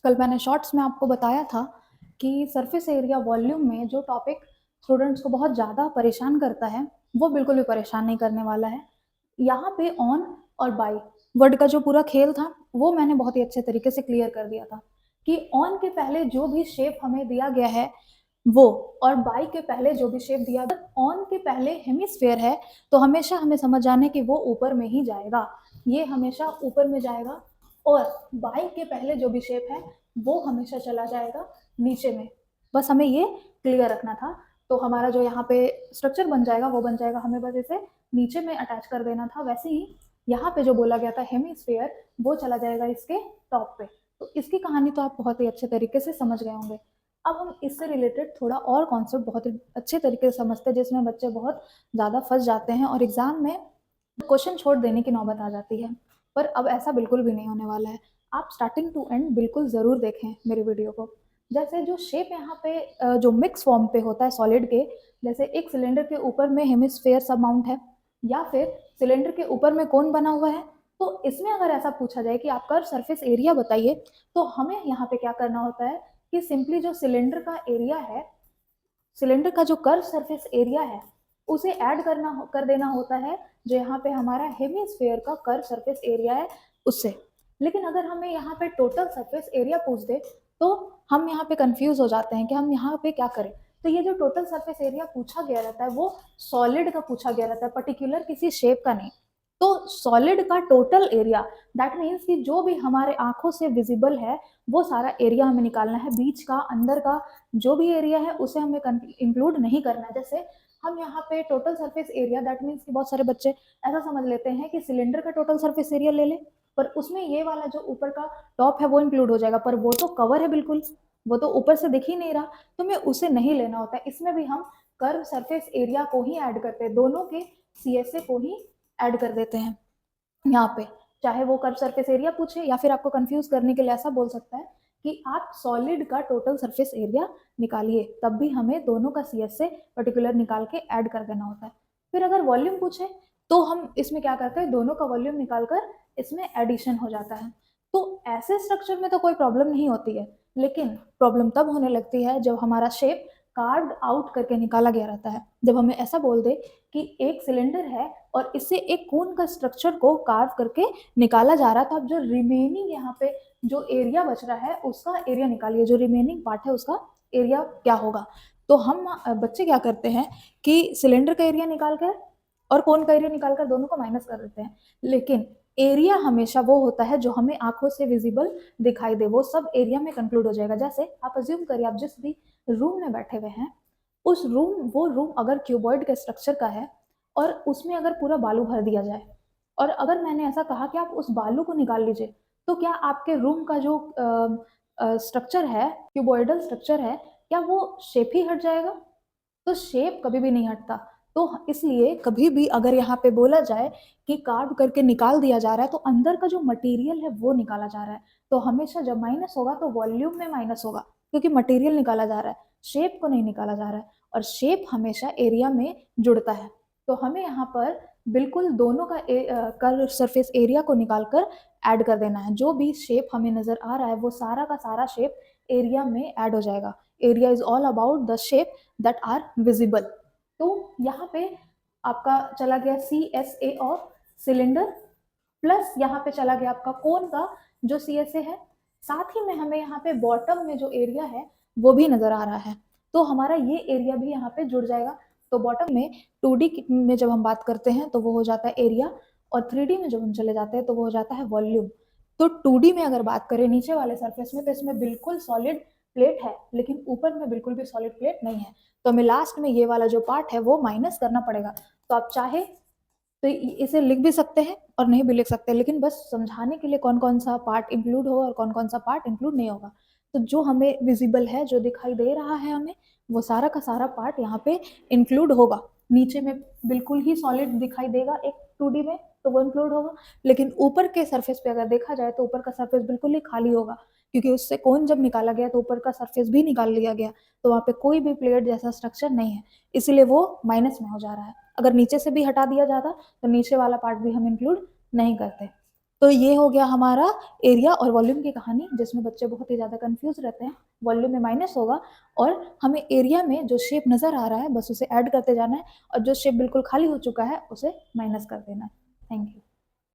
कल मैंने शॉर्ट्स में आपको बताया था कि सरफेस एरिया वॉल्यूम में जो टॉपिक स्टूडेंट्स को बहुत ज़्यादा परेशान करता है वो बिल्कुल भी परेशान नहीं करने वाला है। यहाँ पे ऑन और बाई वर्ड का जो पूरा खेल था वो मैंने बहुत ही अच्छे तरीके से क्लियर कर दिया था कि ऑन के पहले जो भी शेप हमें दिया गया है वो, और बाई के पहले जो भी शेप दिया गया, ऑन के पहले हेमिस्फेयर है तो हमेशा हमें समझ जाना कि वो ऊपर में ही जाएगा, ये हमेशा ऊपर में जाएगा। और बाई के पहले जो भी शेप है वो हमेशा चला जाएगा नीचे में। बस हमें ये क्लियर रखना था। तो हमारा जो यहाँ पे स्ट्रक्चर बन जाएगा वो बन जाएगा, हमें बस इसे नीचे में अटैच कर देना था। वैसे ही यहाँ पे जो बोला गया था हेमिस्फेयर वो चला जाएगा इसके टॉप पे। तो इसकी कहानी तो आप बहुत ही अच्छे तरीके से समझ गए होंगे। अब हम इससे रिलेटेड थोड़ा और कॉन्सेप्ट बहुत ही अच्छे तरीके से समझते हैं जिसमें बच्चे बहुत ज़्यादा फंस जाते हैं और एग्जाम में क्वेश्चन छोड़ देने की नौबत आ जाती है। पर अब ऐसा बिल्कुल भी नहीं होने वाला है। आप स्टार्टिंग टू एंड बिल्कुल ज़रूर देखें मेरी वीडियो को। जैसे जो शेप यहाँ पे जो मिक्स फॉर्म पे होता है सॉलिड के, जैसे एक सिलेंडर के ऊपर में हेमिस्फेयर सब माउंट है या फिर सिलेंडर के ऊपर में कोन बना हुआ है, तो इसमें अगर ऐसा पूछा जाए कि आप कर्व सरफेस एरिया बताइए, तो हमें यहाँ पे क्या करना होता है कि सिंपली जो सिलेंडर का एरिया है, सिलेंडर का जो कर्व सरफेस एरिया है उसे ऐड कर देना होता है जो यहाँ पे हमारा हेमिस्फेयर का कर्व सरफेस एरिया है उससे। लेकिन अगर हमें यहाँ पे टोटल सरफेस एरिया पूछ दे तो हम यहाँ पे कंफ्यूज हो जाते हैं कि हम यहाँ पे क्या करें। तो ये जो टोटल सरफेस एरिया पूछा गया रहता है वो सॉलिड का पूछा गया रहता है, पर्टिकुलर किसी शेप का नहीं। तो सॉलिड का टोटल एरिया, दैट मीन्स कि जो भी हमारे आंखों से विजिबल है वो सारा एरिया हमें निकालना है। बीच का, अंदर का जो भी एरिया है उसे हमें इंक्लूड नहीं करना है। जैसे हम यहाँ पे total surface area, that means कि बहुत सारे बच्चे ऐसा समझ लेते हैं कि सिलेंडर का टोटल सरफेस एरिया ले ले, पर उसमें ये वाला जो ऊपर का टॉप है वो इंक्लूड हो जाएगा, पर वो तो कवर है बिल्कुल, वो तो ऊपर से दिख ही नहीं रहा, तो हमें उसे नहीं लेना होता है। इसमें भी हम कर्व सरफेस एरिया को ही ऐड करते हैं, दोनों के सीएसए को ही ऐड कर देते हैं यहाँ पे। चाहे वो कर्व सरफेस एरिया पूछे या फिर आपको कंफ्यूज करने के लिए ऐसा बोल सकता है कि आप सॉलिड का टोटल सरफेस एरिया निकालिए, तब भी हमें दोनों का सीएस से पर्टिकुलर निकाल के ऐड कर देना होता है। फिर अगर वॉल्यूम पूछे तो हम इसमें क्या करते हैं, दोनों का वॉल्यूम निकालकर इसमें एडिशन हो जाता है। तो ऐसे स्ट्रक्चर में तो कोई प्रॉब्लम नहीं होती है, लेकिन प्रॉब्लम तब होने लगती है जब हमारा शेप कार्व्ड आउट करके निकाला गया रहता है। जब हमें ऐसा बोल दे कि एक सिलेंडर है और इससे एक कोन का स्ट्रक्चर को कार्व करके निकाला जा रहा था, अब जो रिमेनिंग यहाँ पे जो एरिया बच रहा है उसका एरिया निकालिए, जो रिमेनिंग पार्ट है उसका एरिया क्या होगा। तो हम बच्चे क्या करते हैं कि सिलेंडर का एरिया निकालकर और कोन का एरिया निकालकर दोनों को माइनस कर देते हैं, लेकिन एरिया हमेशा वो होता है जो हमें आंखों से विजिबल दिखाई दे, वो सब एरिया में कंक्लूड हो जाएगा। जैसे आप अज्यूम करिए आप जिस भी रूम में बैठे हुए हैं, उस रूम वो रूम अगर क्यूबॉइड के स्ट्रक्चर का है और उसमें अगर पूरा बालू भर दिया जाए और अगर मैंने ऐसा कहा कि आप उस बालू को निकाल लीजिए, तो क्या आपके रूम का जो स्ट्रक्चर है, क्यूबॉइडल स्ट्रक्चर है, क्या वो शेप ही हट जाएगा? तो शेप कभी भी नहीं हटता। तो इसलिए कभी भी अगर यहाँ पे बोला जाए कि कार्व करके निकाल दिया जा रहा है तो अंदर का जो मटेरियल है वो निकाला जा रहा है। तो हमेशा जब माइनस होगा तो वॉल्यूम में माइनस होगा, क्योंकि मटेरियल निकाला जा रहा है, शेप को नहीं निकाला जा रहा है, और शेप हमेशा एरिया में जुड़ता है। तो हमें यहाँ पर बिल्कुल दोनों का कर्व सरफेस एरिया को निकालकर ऐड कर देना है। जो भी शेप हमें नजर आ रहा है वो सारा का सारा शेप एरिया में ऐड हो जाएगा। Area is all about the shape that are visible. तो यहाँ पे आपका चला गया C S A of cylinder, plus यहाँ पे चला गया आपका कोन का जो सी एस ए है, साथ ही में हमें यहाँ पे बॉटम में जो एरिया है वो भी नजर आ रहा है, तो हमारा ये एरिया भी यहाँ पे जुड़ जाएगा। तो बॉटम में 2D में जब हम बात करते हैं तो वो हो जाता है एरिया, और 3D में जब हम चले जाते हैं तो वो हो जाता है वॉल्यूम। तो 2D में अगर बात करें नीचे वाले सरफेस में, तो इसमें बिल्कुल सॉलिड प्लेट है लेकिन ऊपर में बिल्कुल भी सॉलिड प्लेट नहीं है, तो हमें लास्ट में ये वाला जो पार्ट है वो माइनस करना पड़ेगा। तो आप चाहे तो इसे लिख भी सकते हैं और नहीं भी लिख सकते, लेकिन बस समझाने के लिए कौन कौन सा पार्ट इंक्लूड होगा और कौन कौन सा पार्ट इंक्लूड नहीं होगा। तो जो हमें विजिबल है, जो दिखाई दे रहा है हमें, वो सारा का सारा पार्ट यहाँ पे इंक्लूड होगा। नीचे में बिल्कुल ही सॉलिड दिखाई देगा एक 2D में, तो वो इंक्लूड होगा। लेकिन ऊपर के सरफेस पे अगर देखा जाए तो ऊपर का सरफेस बिल्कुल ही खाली होगा, क्योंकि उससे कोन जब निकाला गया तो ऊपर का सरफेस भी निकाल लिया गया, तो वहाँ पे कोई भी प्लेट जैसा स्ट्रक्चर नहीं है, इसलिए वो माइनस में हो जा रहा है। अगर नीचे से भी हटा दिया जाता तो नीचे वाला पार्ट भी हम इंक्लूड नहीं करते। तो ये हो गया हमारा एरिया और वॉल्यूम की कहानी, जिसमें बच्चे बहुत ही ज़्यादा कंफ्यूज रहते हैं। वॉल्यूम में माइनस होगा और हमें एरिया में जो शेप नज़र आ रहा है बस उसे ऐड करते जाना है, और जो शेप बिल्कुल खाली हो चुका है उसे माइनस कर देना है। Thank you.